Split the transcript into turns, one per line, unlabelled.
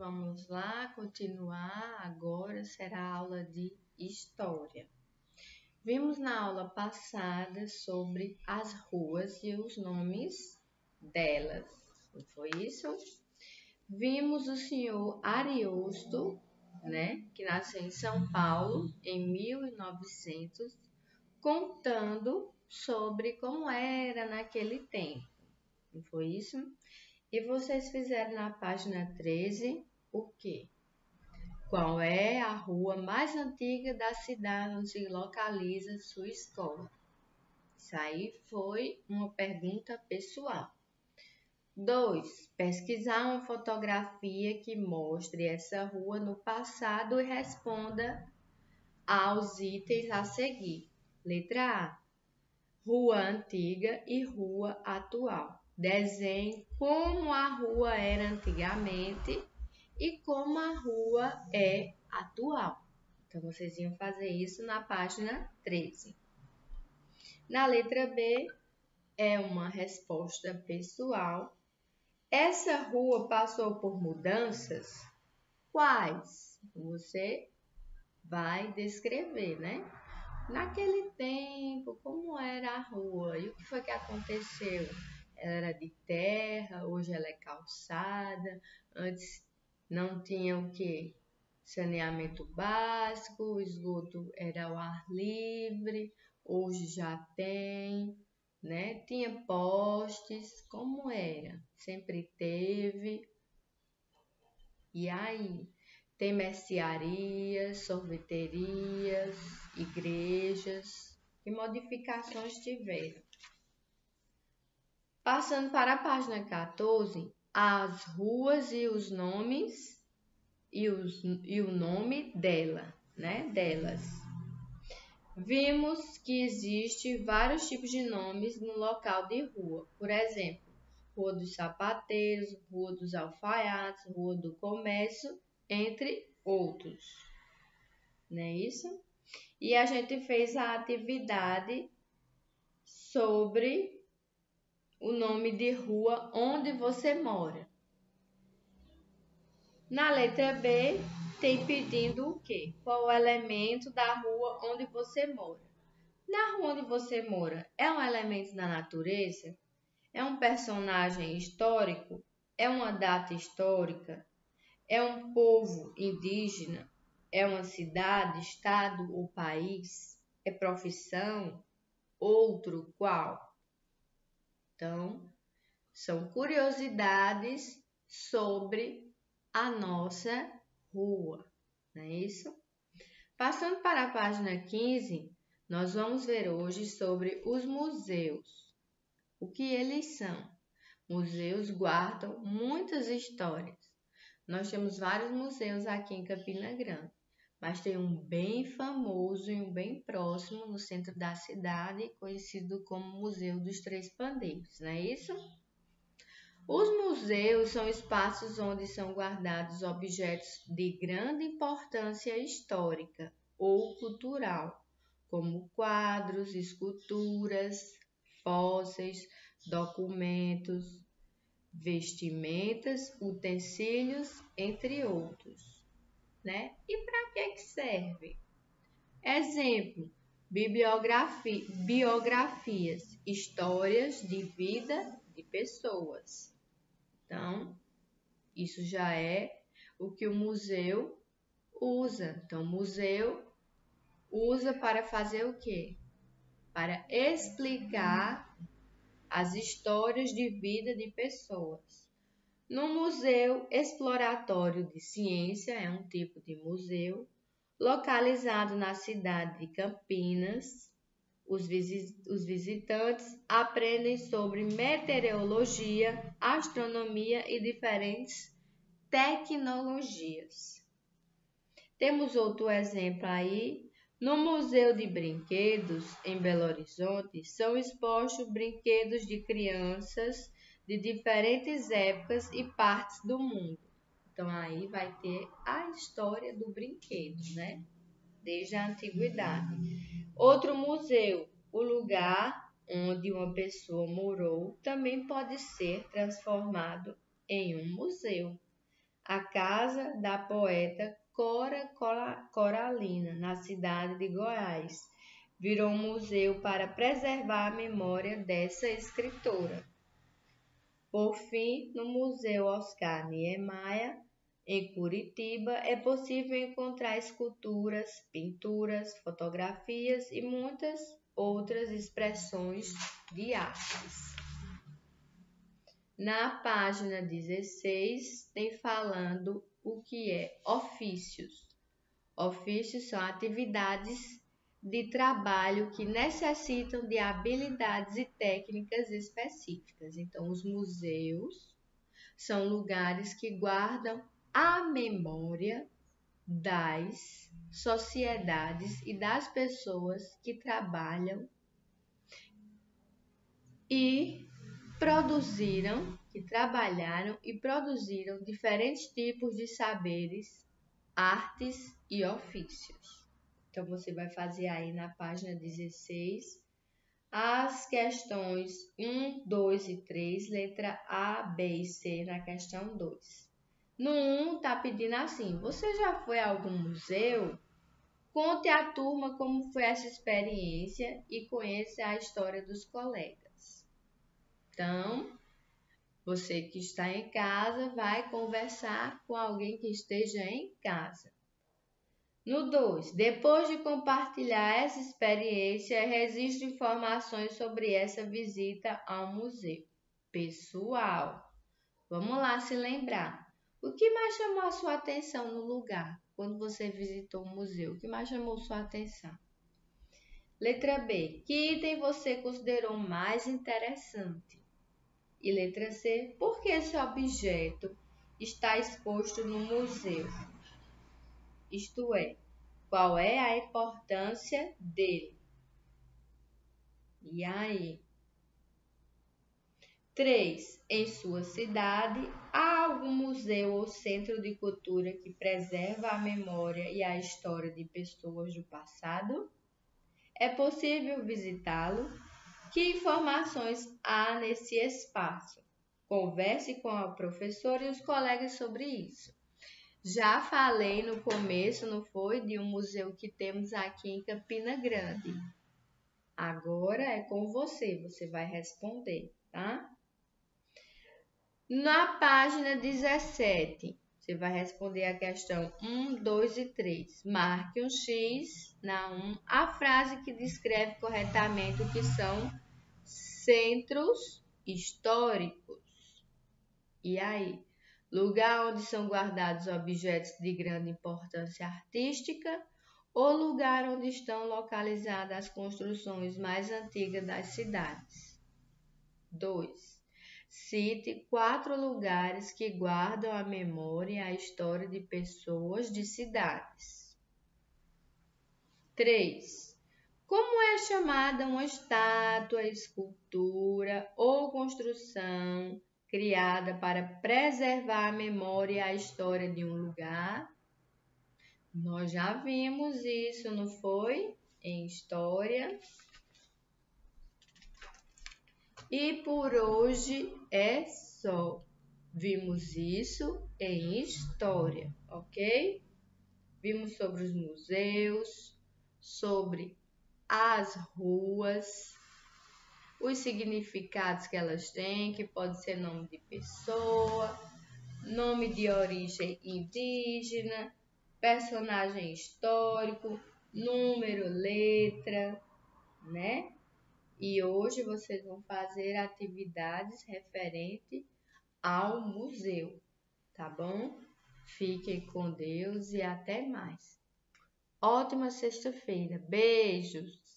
vamos lá continuar. Agora será a aula de História. Vimos na aula passada sobre as ruas e os nomes delas, não foi isso? Vimos o senhor Ariosto, que nasceu em São Paulo em 1900, contando sobre como era naquele tempo, não foi isso? E vocês fizeram na página 13 o quê? Qual é a rua mais antiga da cidade onde se localiza sua escola? Isso aí foi uma pergunta pessoal. 2. Pesquisar uma fotografia que mostre essa rua no passado e responda aos itens a seguir. Letra A. Rua antiga e rua atual. Desenhe como a rua era antigamente e como a rua é atual. Então, vocês iam fazer isso na página 13. Na letra B, é uma resposta pessoal. Essa rua passou por mudanças? Quais? Você vai descrever, Naquele tempo, como era a rua e o que foi que aconteceu? Ela era de terra, hoje ela é calçada, antes não tinha o quê? Saneamento básico, o esgoto era ao ar livre, hoje já tem, Tinha postes, como era? Sempre teve. E aí? Tem mercearias, sorveterias, igrejas. Que modificações tiveram? Passando para a página 14, as ruas e os nomes e o nome delas. Vimos que existe vários tipos de nomes no local de rua. Por exemplo, Rua dos Sapateiros, Rua dos Alfaiates, Rua do Comércio, entre outros. Não é isso? E a gente fez a atividade sobre o nome de rua onde você mora. Na letra B, tem pedindo o quê? Qual o elemento da rua onde você mora? Na rua onde você mora, é um elemento da natureza? É um personagem histórico? É uma data histórica? É um povo indígena? É uma cidade, estado ou país? É profissão? Outro qual? Então, são curiosidades sobre a nossa rua, não é isso? Passando para a página 15, nós vamos ver hoje sobre os museus. O que eles são? Museus guardam muitas histórias. Nós temos vários museus aqui em Campina Grande, mas tem um bem famoso e um bem próximo no centro da cidade, conhecido como Museu dos Três Pandeiros, não é isso? Os museus são espaços onde são guardados objetos de grande importância histórica ou cultural, como quadros, esculturas, fósseis, documentos, vestimentas, utensílios, entre outros, E para que serve? Exemplo, biografias, histórias de vida de pessoas. Então, isso já é o que o museu usa. Então, o museu usa para fazer o quê? Para explicar as histórias de vida de pessoas. No Museu Exploratório de Ciência, é um tipo de museu, localizado na cidade de Campinas, os visitantes aprendem sobre meteorologia, astronomia e diferentes tecnologias. Temos outro exemplo aí. No Museu de Brinquedos, em Belo Horizonte, são expostos brinquedos de crianças de diferentes épocas e partes do mundo. Então, aí vai ter a história do brinquedo, Desde a antiguidade. Outro museu, o lugar onde uma pessoa morou, também pode ser transformado em um museu. a casa da poeta Cora Coralina, na cidade de Goiás. Virou um museu para preservar a memória dessa escritora. Por fim, no Museu Oscar Niemeyer, em Curitiba, é possível encontrar esculturas, pinturas, fotografias e muitas outras expressões de artes. Na página 16, tem falando o que é ofícios. Ofícios são atividades de trabalho que necessitam de habilidades e técnicas específicas. Então, os museus são lugares que guardam a memória das sociedades e das pessoas que trabalham e trabalharam e produziram diferentes tipos de saberes, artes e ofícios. Então, você vai fazer aí na página 16 as questões 1, 2 e 3, letra A, B e C na questão 2. No 1, está pedindo assim: você já foi a algum museu? Conte à turma como foi essa experiência e conheça a história dos colegas. Então, você que está em casa vai conversar com alguém que esteja em casa. No 2, depois de compartilhar essa experiência, registre informações sobre essa visita ao museu. Pessoal, vamos lá se lembrar. O que mais chamou a sua atenção no lugar, quando você visitou o museu? O que mais chamou sua atenção? Letra B, que item você considerou mais interessante? E letra C, por que esse objeto está exposto no museu? Isto é, qual é a importância dele? E aí? 3. Em sua cidade, há algum museu ou centro de cultura que preserva a memória e a história de pessoas do passado? É possível visitá-lo? Que informações há nesse espaço? Converse com a professora e os colegas sobre isso. Já falei no começo, não foi? De um museu que temos aqui em Campina Grande. Agora é com você, você vai responder, tá? Na página 17, você vai responder a questão 1, 2 e 3. Marque um X na 1, a frase que descreve corretamente o que são centros históricos. E aí? Lugar onde são guardados objetos de grande importância artística ou lugar onde estão localizadas as construções mais antigas das cidades? 2. Cite 4 lugares que guardam a memória e a história de pessoas de cidades. 3. Como é chamada uma estátua, escultura ou construção criada para preservar a memória e a história de um lugar? Nós já vimos isso, não foi? Em história. E por hoje é só. Vimos isso em história, ok? Vimos sobre os museus, sobre as ruas, os significados que elas têm, que pode ser nome de pessoa, nome de origem indígena, personagem histórico, número, letra, né? E hoje vocês vão fazer atividades referentes ao museu, tá bom? Fiquem com Deus e até mais. Ótima sexta-feira. Beijos!